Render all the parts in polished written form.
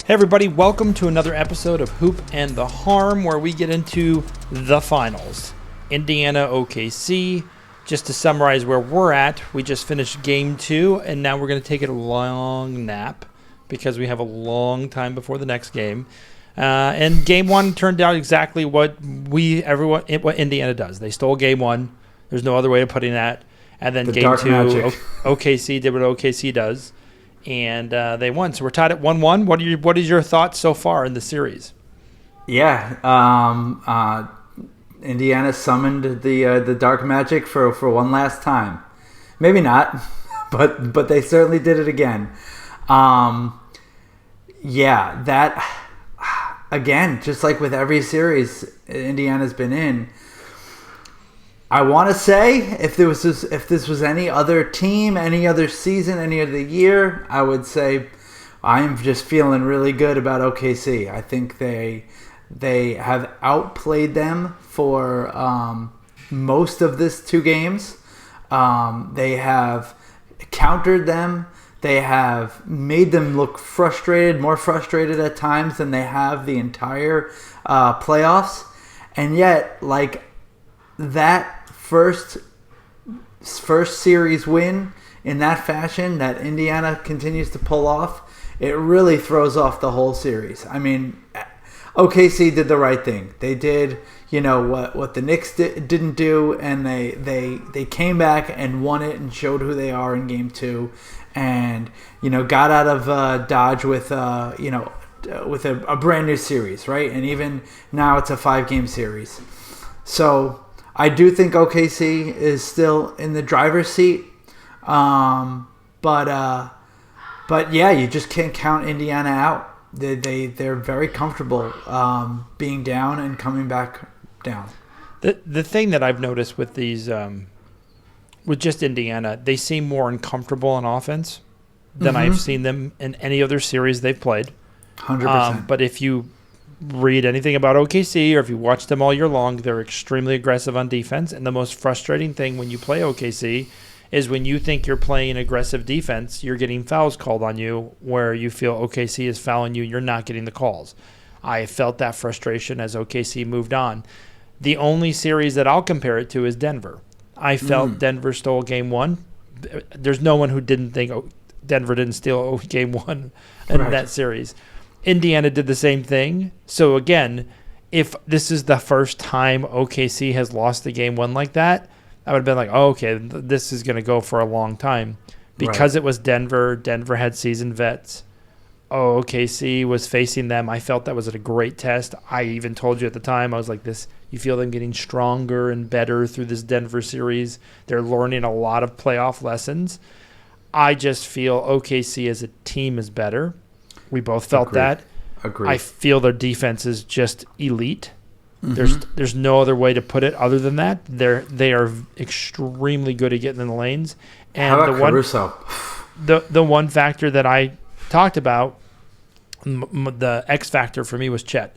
Hey everybody, welcome to another episode of Hoop and the Harm, where we get into the finals. Indiana OKC. Just to summarize where we're at, we just finished game 2, and now we're going to take a long nap because we have a long time before the next game. And game 1 turned out exactly what Indiana does. They stole game 1. There's no other way of putting that. And then game 2, OKC did what OKC does. And they won. So we're tied at 1-1. What is your thoughts so far in the series? Yeah, Indiana summoned the dark magic for one last time. Maybe not, but they certainly did it again. Yeah, that again, just like with every series Indiana's been in. I want to say if this was any other team, any other season, any other year, I would say I am just feeling really good about OKC. I think they have outplayed them for most of this 2 games. They have countered them. They have made them look frustrated, more frustrated at times than they have the entire playoffs. And yet, like that first series win in that fashion that Indiana continues to pull off, it really throws off the whole series. I mean, OKC did the right thing. They did, what the Knicks didn't do, and they came back and won it and showed who they are in game 2, and got out of Dodge with with a brand new series, right? And even now it's a 5-game series. So I do think OKC is still in the driver's seat, but yeah, you just can't count Indiana out. They're very comfortable being down and coming back down. The thing that I've noticed with these with just Indiana, they seem more uncomfortable on offense than I've seen them in any other series they've played. 100%. But if you read anything about OKC or if you watch them all year long, they're extremely aggressive on defense. And the most frustrating thing when you play OKC is when you think you're playing aggressive defense, you're getting fouls called on you where you feel OKC is fouling you, you're not getting the calls. I felt that frustration as OKC moved on. The only series that I'll compare it to is Denver. I felt Denver stole game 1. There's no one who didn't think Denver didn't steal game 1 in that series. Indiana did the same thing. So, again, if this is the first time OKC has lost a game 1 like that, I would have been like, oh, okay, this is going to go for a long time. Because it was Denver had seasoned vets. OKC was facing them. I felt that was a great test. I even told you at the time, I was like, you feel them getting stronger and better through this Denver series. They're learning a lot of playoff lessons. I just feel OKC as a team is better. We both felt that. Agreed. I feel their defense is just elite. There's no other way to put it other than that. They are extremely good at getting in the lanes. And how about Caruso? The one factor that I talked about, the X factor for me was Chet.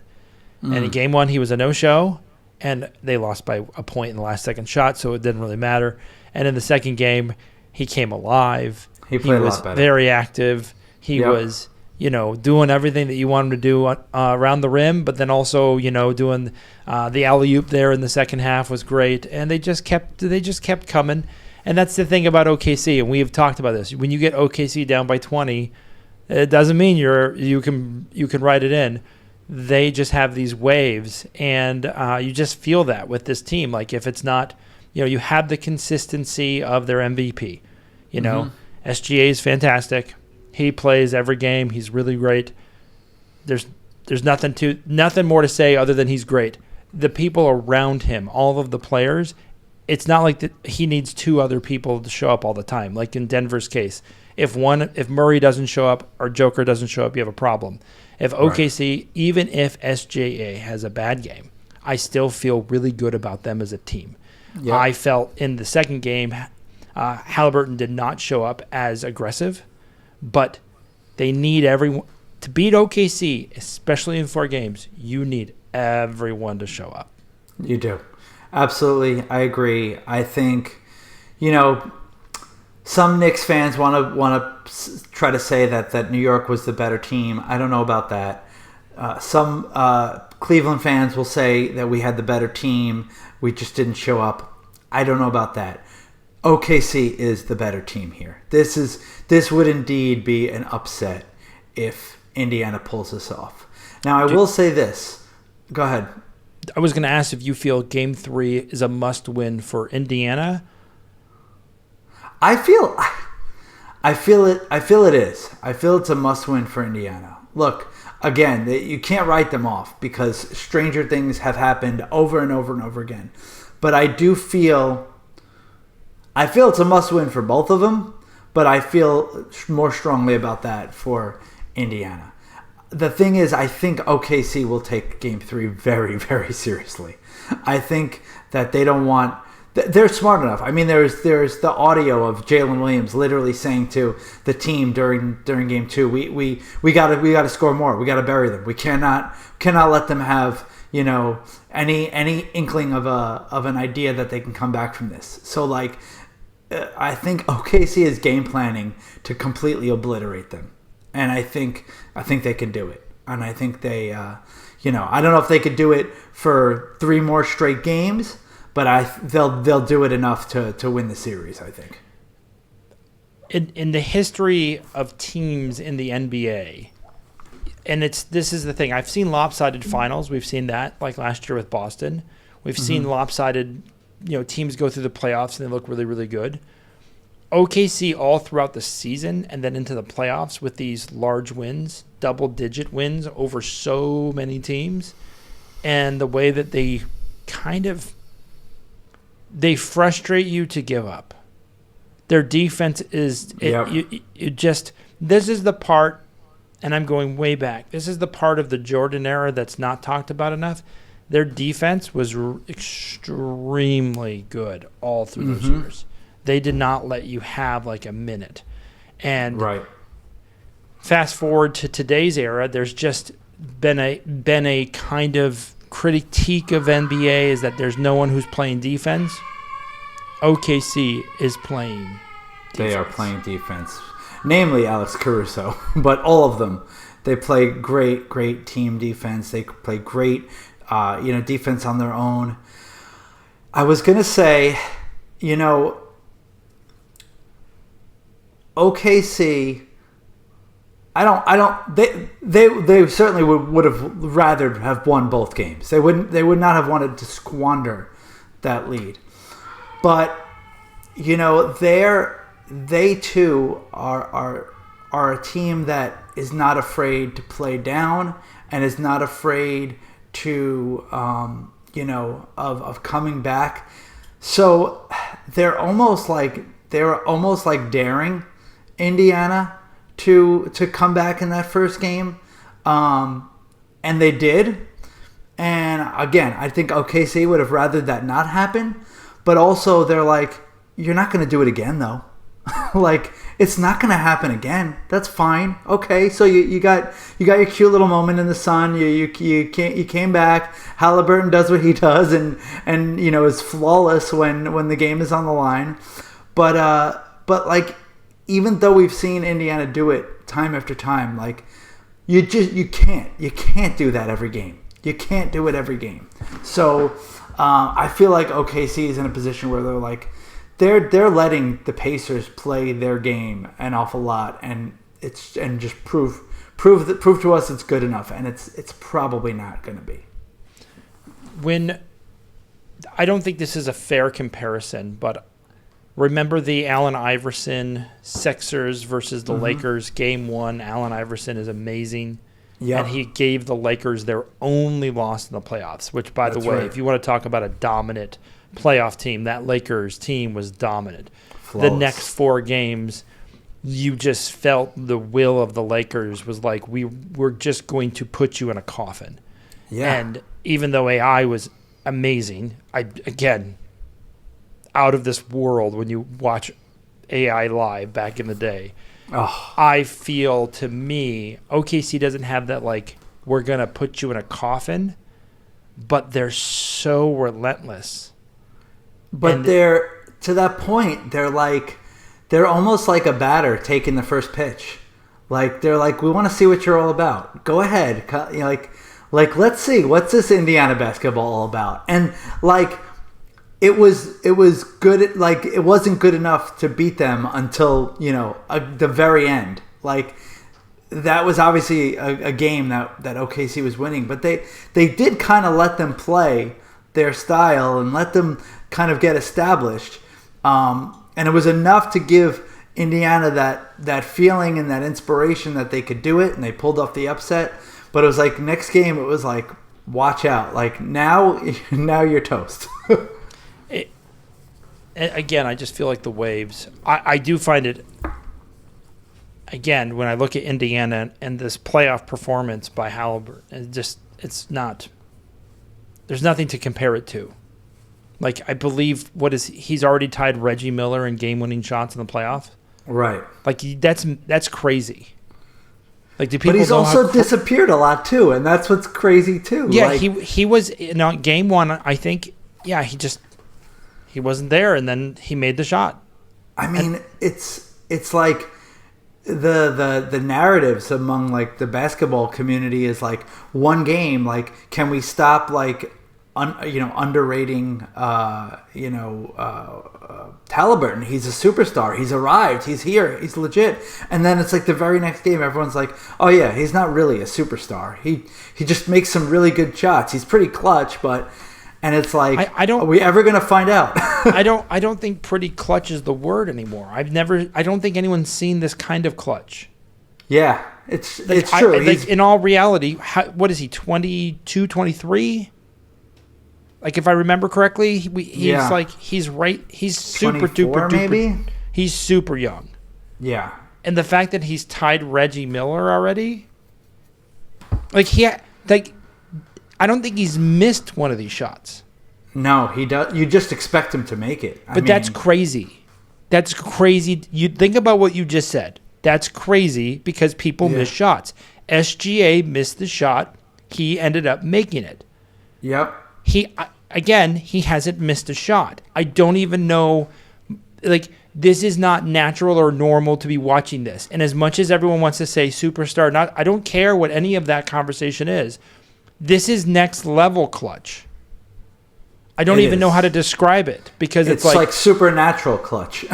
And in game 1, he was a no-show, and they lost by a point in the last second shot, so it didn't really matter. And in the second game, he came alive. He played a lot better. Very active. He was doing everything that you want him to do around the rim, but then also, doing the alley-oop there in the second half was great. And they just kept coming. And that's the thing about OKC, and we've talked about this. When you get OKC down by 20, it doesn't mean you can write it in. They just have these waves, and you just feel that with this team. Like if it's not, you have the consistency of their MVP. SGA is fantastic. He plays every game. He's really great. There's nothing more to say other than he's great. The people around him, all of the players, it's not like he needs 2 other people to show up all the time. Like in Denver's case, if Murray doesn't show up or Joker doesn't show up, you have a problem. If OKC, even if SJA has a bad game, I still feel really good about them as a team. Yep. I felt in the second game, Halliburton did not show up as aggressive. But they need everyone to beat OKC, especially in 4 games. You need everyone to show up. You do. Absolutely. I agree. I think, some Knicks fans want to try to say that New York was the better team. I don't know about that. Some Cleveland fans will say that we had the better team. We just didn't show up. I don't know about that. OKC is the better team here. This would indeed be an upset if Indiana pulls this off. Now, I will say this. Go ahead. I was going to ask if you feel Game 3 is a must-win for Indiana. I feel it is. I feel it's a must-win for Indiana. Look, again, you can't write them off because stranger things have happened over and over and over again. But I feel it's a must-win for both of them, but I feel more strongly about that for Indiana. The thing is, I think OKC will take Game 3 very, very seriously. I think that they don't want... They're smart enough. I mean, there's the audio of Jalen Williams literally saying to the team during Game 2, we gotta score more. We gotta bury them. We cannot let them have any inkling of an idea that they can come back from this. So I think OKC is game planning to completely obliterate them. And I think they can do it. And I think they, I don't know if they could do it for 3 more straight games, but they'll do it enough to win the series, I think. In the history of teams in the NBA, and this is the thing. I've seen lopsided finals. We've seen that, like last year with Boston. We've seen lopsided, teams go through the playoffs and they look really, really good. OKC all throughout the season and then into the playoffs with these large wins, double-digit wins over so many teams, and the way that they they frustrate you to give up. Their defense is this is the part, and I'm going way back. This is the part of the Jordan era that's not talked about enough. Their defense was extremely good all through those years. They did not let you have a minute. And fast forward to today's era, there's just been a kind of critique of NBA is that there's no one who's playing defense. OKC is playing defense. They are playing defense. Namely Alex Caruso, but all of them. They play great team defense. They play great defense on their own. I was going to say, OKC, they certainly would have rather have won both games. They would not have wanted to squander that lead. But they too are a team that is not afraid to play down and is not afraid to of coming back. So they're almost like daring Indiana to come back in that first game, and they did. And again, I think OKC would have rather that not happen, but also they're like, you're not going to do it again though. It's not going to happen again. That's fine. Okay, so you got your cute little moment in the sun. You came back. Halliburton does what he does and is flawless when the game is on the line. But even though we've seen Indiana do it time after time, you can't do that every game. You can't do it every game. So I feel like OKC is in a position where they're letting the Pacers play their game an awful lot, and just prove to us it's good enough, and it's probably not going to be. I don't think this is a fair comparison, but remember the Allen Iverson Sixers versus the Lakers Game 1. Allen Iverson is amazing. Yeah. And he gave the Lakers their only loss in the playoffs, which, by the way, if you want to talk about a dominant playoff team, that Lakers team was dominant. Flawless. The next 4 games, you just felt the will of the Lakers was like, we're just going to put you in a coffin. Yeah. And even though AI was amazing, again, out of this world when you watch AI live back in the day, I feel, to me, OKC doesn't have that, we're going to put you in a coffin, but they're so relentless. But they're, to that point, they're they're almost like a batter taking the first pitch. Like they're like, we want to see what you're all about. Go ahead, you know, like let's see what's this Indiana basketball all about. And like it was good. Like it wasn't good enough to beat them until the very end. Like that was obviously a game that OKC was winning, but they did kind of let them play their style and let them kind of get established. And it was enough to give Indiana that feeling and that inspiration that they could do it, and they pulled off the upset. But it was like next game, it was like, watch out! Like now you're toast. Again, I just feel like the waves. I do find it. Again, when I look at Indiana and this playoff performance by Halliburton, it's not. There's nothing to compare it to. Like I believe he's already tied Reggie Miller in game-winning shots in the playoffs. Right. Like that's crazy. Like do people? But he's also disappeared a lot too, and that's what's crazy too. Yeah, like, he was game one. I think. Yeah, he wasn't there, and then he made the shot. I mean, it's like the narratives among like the basketball community is like one game. Like, can we stop like underrating Halliburton? He's a superstar. He's arrived. He's here. He's legit. And then it's like the very next game, everyone's like, oh yeah, he's not really a superstar. He just makes some really good shots. He's pretty clutch, but. And it's like, are we ever going to find out? I don't think pretty clutch is the word anymore. I don't think anyone's seen this kind of clutch. Yeah, it's true. In all reality, what is he, 22, 23? Like, if I remember correctly, he's super duper maybe? duper. He's super young. Yeah. And the fact that he's tied Reggie Miller already, I don't think he's missed one of these shots. No, he does. You just expect him to make it. That's crazy. That's crazy. You think about what you just said. That's crazy because people miss shots. SGA missed the shot. He ended up making it. Yep. He hasn't missed a shot. I don't even know. Like, this is not natural or normal to be watching this. And as much as everyone wants to say superstar, I don't care what any of that conversation is. This is next level clutch. I don't even know how to describe it because it's like supernatural clutch.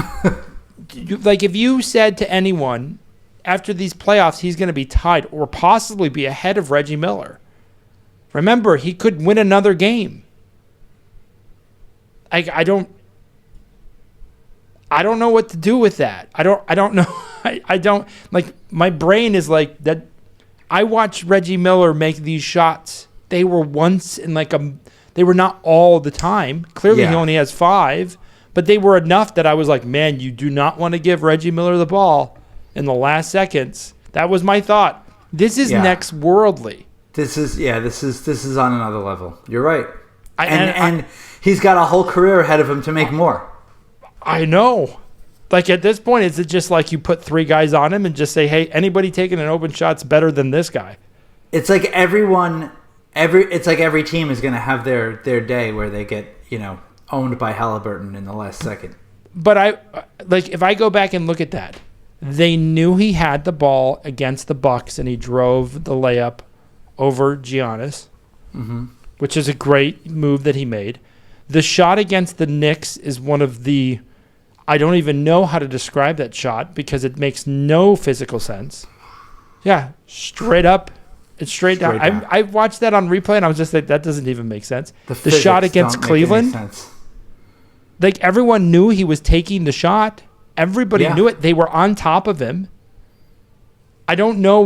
Like if you said to anyone after these playoffs he's going to be tied or possibly be ahead of Reggie Miller, remember he could win another game. I don't know what to do with that. I don't know. I don't like my brain is like that. I watched Reggie Miller make these shots. They were once in they were not all the time. Clearly he only has 5, but they were enough that I was like, man, you do not want to give Reggie Miller the ball in the last seconds. That was my thought. This is next worldly. This is on another level. You're right. And he's got a whole career ahead of him to make more. I know. Like at this point, is it just like you put 3 guys on him and just say, hey, anybody taking an open shot's better than this guy? It's like every team is going to have their day where they get, owned by Halliburton in the last second. But if I go back and look at that, they knew he had the ball against the Bucks and he drove the layup over Giannis, which is a great move that he made. The shot against the Knicks is one of the... I don't even know how to describe that shot because it makes no physical sense. Yeah, straight up. It's straight down. I watched that on replay and I was just like, that doesn't even make sense. The shot against Cleveland, like everyone knew he was taking the shot. Everybody knew it. They were on top of him. I don't know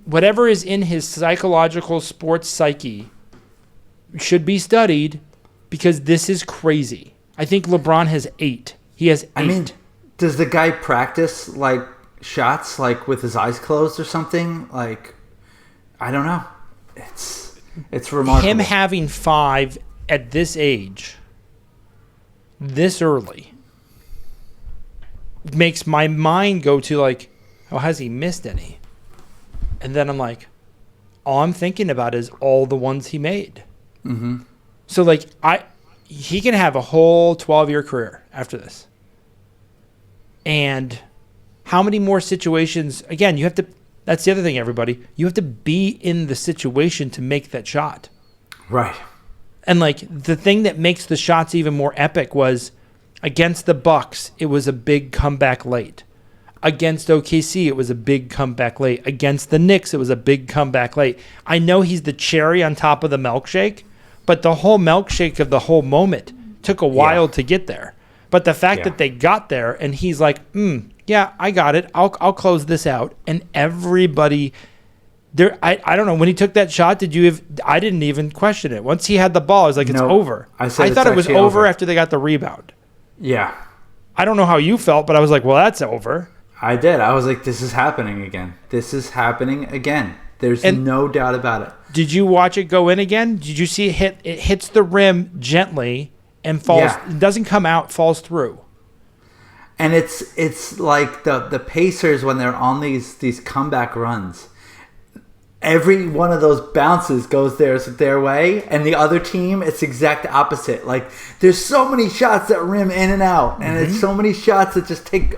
whatever is in his psychological sports psyche should be studied because this is crazy. I think LeBron has 8. He has 8. I mean, does the guy practice like shots like with his eyes closed or something? Like, I don't know. It's remarkable. Him having 5 at this age, this early, makes my mind go to like, oh, has he missed any? And then I'm like, all I'm thinking about is all the ones he made. Mm-hmm. So like he can have a whole 12-year career after this. And how many more situations? Again, you have to. That's the other thing, everybody. You have to be in the situation to make that shot. Right. And like the thing that makes the shots even more epic was against the Bucks, it was a big comeback late. Against OKC, it was a big comeback late. Against the Knicks, it was a big comeback late. I know he's the cherry on top of the milkshake, but the whole milkshake of the whole moment took a while to get there. But the fact that they got there and he's like, yeah, I got it. I'll close this out. And everybody there, I don't know, when he took that shot, I didn't even question it. Once he had the ball, I was like, it's over. I thought it was over after they got the rebound. Yeah. I don't know how you felt, but I was like, well, that's over. I did. I was like, this is happening again. This is happening again. There's no doubt about it. Did you watch it go in again? Did you see it hit? It hits the rim gently and falls. Yeah. It doesn't come out, falls through. And it's like the Pacers when they're on these comeback runs. Every one of those bounces goes their way, and the other team, it's exact opposite. Like, there's so many shots that rim in and out, and it's so many shots that just take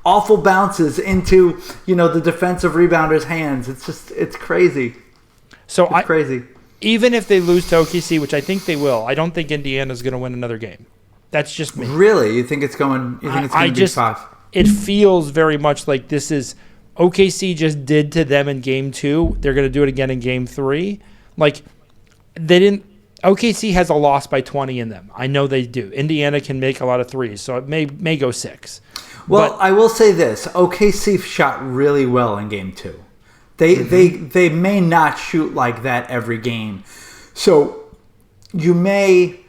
awful bounces into, the defensive rebounder hands. It's crazy. It's crazy. Even if they lose to OKC, which I think they will, I don't think Indiana's going to win another game. That's just me. Really? You think it's going to be 5? It feels very much like this is OKC just did to them in game 2. They're going to do it again in game 3. Like, they didn't. OKC has a loss by 20 in them. I know they do. Indiana can make a lot of threes, so it may go 6. Well, I will say this: OKC shot really well in game 2. They may not shoot like that every game, so you may.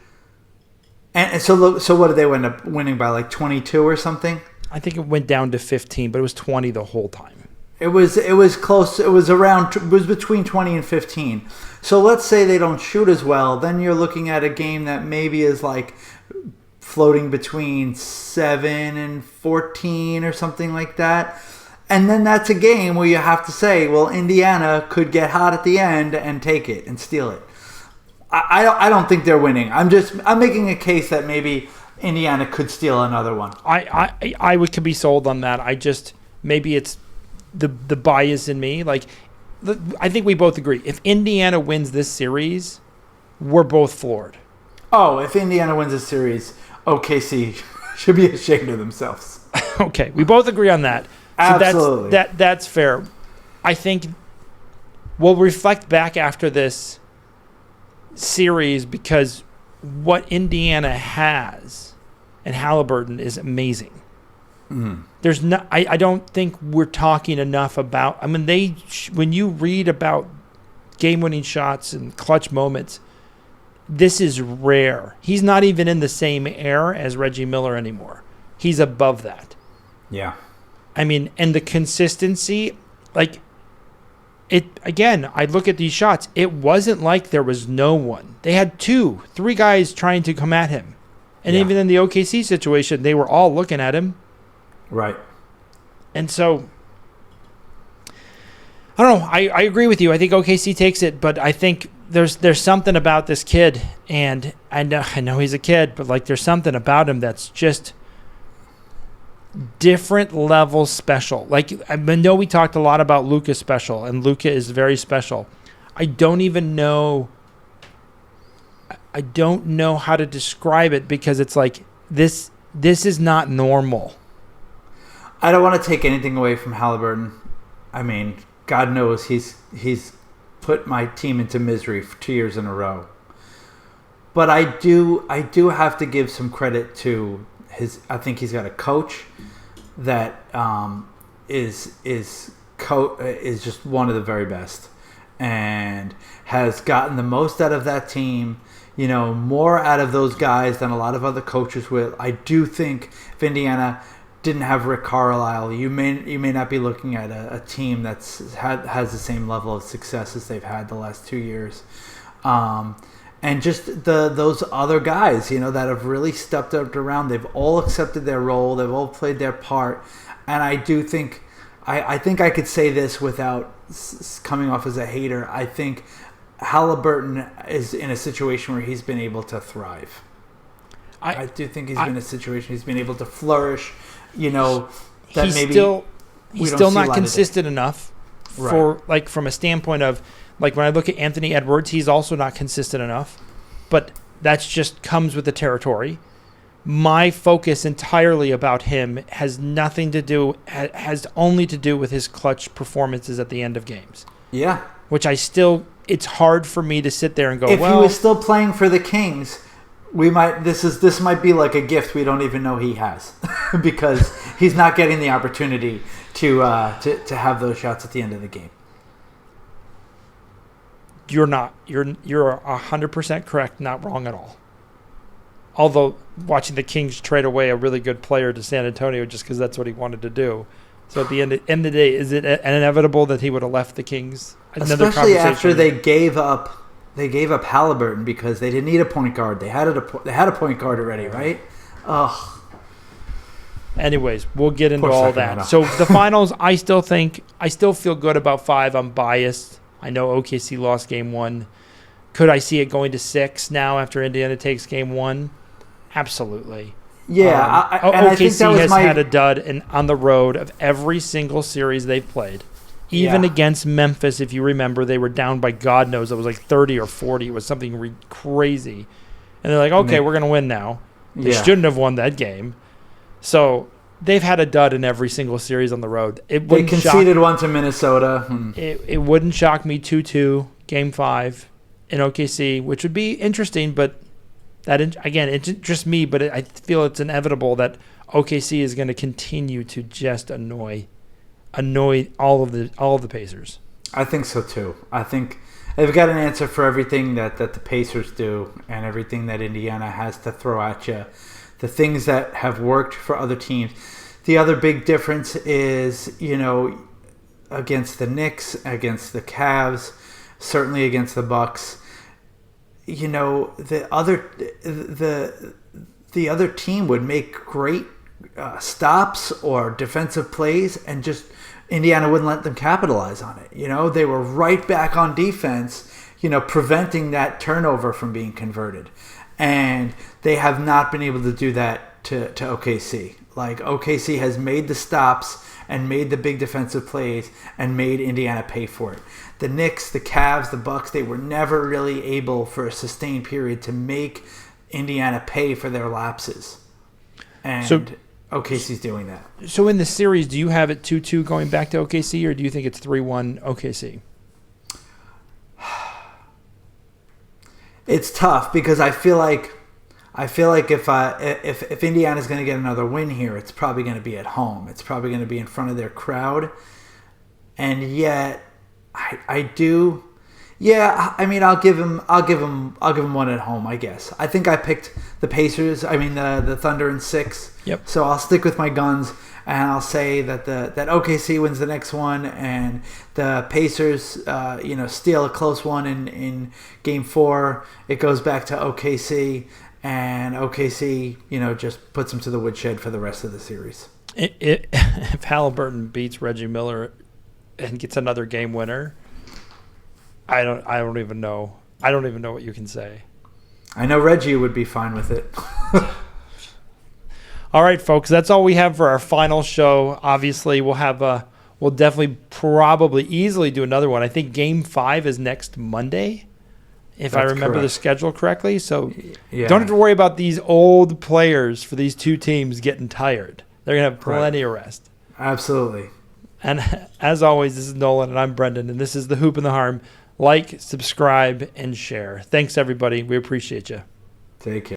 And so what did they end up winning by, like 22 or something? I think it went down to 15, but it was 20 the whole time. It was close. It was between 20 and 15. So let's say they don't shoot as well. Then you're looking at a game that maybe is like floating between 7 and 14 or something like that. And then that's a game where you have to say, well, Indiana could get hot at the end and take it and steal it. I don't think they're winning. I'm making a case that maybe Indiana could steal another one. I could be sold on that. Maybe it's the bias in me. Like, I think we both agree. If Indiana wins this series, we're both floored. Oh, if Indiana wins this series, OKC should be ashamed of themselves. Okay, we both agree on that. Absolutely. So that's fair. I think we'll reflect back after this series because what Indiana has and Halliburton is amazing. There's no, I don't think we're talking enough about. I mean, when you read about game-winning shots and clutch moments, this is rare. He's not even in the same air as Reggie Miller anymore. He's above that. Yeah. I mean, and the consistency, like. Again, I look at these shots. It wasn't like there was no one. They had 2-3 guys trying to come at him. And even in the OKC situation, they were all looking at him. Right. And so, I don't know. I agree with you. I think OKC takes it, but I think there's something about this kid. And I know he's a kid, but like there's something about him that's just different level special. Like, I know we talked a lot about Luka's special, and Luka is very special. I don't know how to describe it because it's like this is not normal. I don't want to take anything away from Halliburton. I mean, God knows he's put my team into misery for 2 years in a row. But I do have to give some credit to I think he's got a coach that is just one of the very best and has gotten the most out of that team, more out of those guys than a lot of other coaches will. I do think if Indiana didn't have Rick Carlisle, you may not be looking at a team has the same level of success as they've had the last 2 years. And just those other guys, that have really stepped up around. They've all accepted their role. They've all played their part. And I do think, I think I could say this without coming off as a hater. I think Halliburton is in a situation where he's been able to thrive. I do think he's been in a situation he's been able to flourish that he's maybe still see not light consistent enough for from a standpoint of when I look at Anthony Edwards, he's also not consistent enough, but that's just comes with the territory. My focus entirely about him has only to do with his clutch performances at the end of games. Yeah. Which it's hard for me to sit there and go, if he was still playing for the Kings, this might be like a gift we don't even know he has because he's not getting the opportunity to have those shots at the end of the game. You're 100% correct, not wrong at all. Although watching the Kings trade away a really good player to San Antonio just because that's what he wanted to do. So at the end of the day, is it inevitable that he would have left the Kings? Especially after they gave up Halliburton because they didn't need a point guard. They had a point guard already, right? Ugh. Anyways, we'll get into all that. So the finals, I still feel good about 5. I'm biased. I know OKC lost game 1. Could I see it going to 6 now after Indiana takes game 1? Absolutely. Yeah, OKC has had a dud on the road of every single series they've played. Even against Memphis, if you remember, they were down by God knows. It was like 30 or 40. It was something crazy. And they're like, okay, we're going to win now. They shouldn't have won that game. So they've had a dud in every single series on the road. They conceded one to Minnesota. It wouldn't shock me 2-2, game 5 in OKC, which would be interesting, but again, it's just me, but I feel it's inevitable that OKC is going to continue to just annoy all of the Pacers. I think so too. I think they've got an answer for everything that the Pacers do and everything that Indiana has to throw at you. The things that have worked for other teams. The other big difference is, against the Knicks, against the Cavs, certainly against the Bucks. The other team would make great stops or defensive plays, and just Indiana wouldn't let them capitalize on it. They were right back on defense, preventing that turnover from being converted, and they have not been able to do that to OKC. OKC has made the stops and made the big defensive plays and made Indiana pay for it. The Knicks, the Cavs, the Bucks, they were never really able for a sustained period to make Indiana pay for their lapses. And OKC's doing that. So in the series, do you have it 2-2 going back to OKC, or do you think it's 3-1 OKC? It's tough because I feel like if Indiana's going to get another win here, it's probably going to be at home. It's probably going to be in front of their crowd. And yet I do. Yeah, I mean, I'll give him one at home, I guess. I think I picked the Pacers. I mean, the Thunder in 6. Yep. So I'll stick with my guns, and I'll say that that OKC wins the next one, and the Pacers, steal a close one in Game 4. It goes back to OKC, and OKC, just puts them to the woodshed for the rest of the series. If Halliburton beats Reggie Miller and gets another game winner, I don't even know. I don't even know what you can say. I know Reggie would be fine with it. All right, folks, that's all we have for our final show. Obviously, we'll definitely probably easily do another one. I think Game 5 is next Monday, if I remember correct. The schedule correctly. So don't have to worry about these old players for these two teams getting tired. They're going to have plenty of rest. Absolutely. And as always, this is Nolan, and I'm Brendan, and this is The Hoop and the Harm. Like, subscribe, and share. Thanks, everybody. We appreciate you. Take care.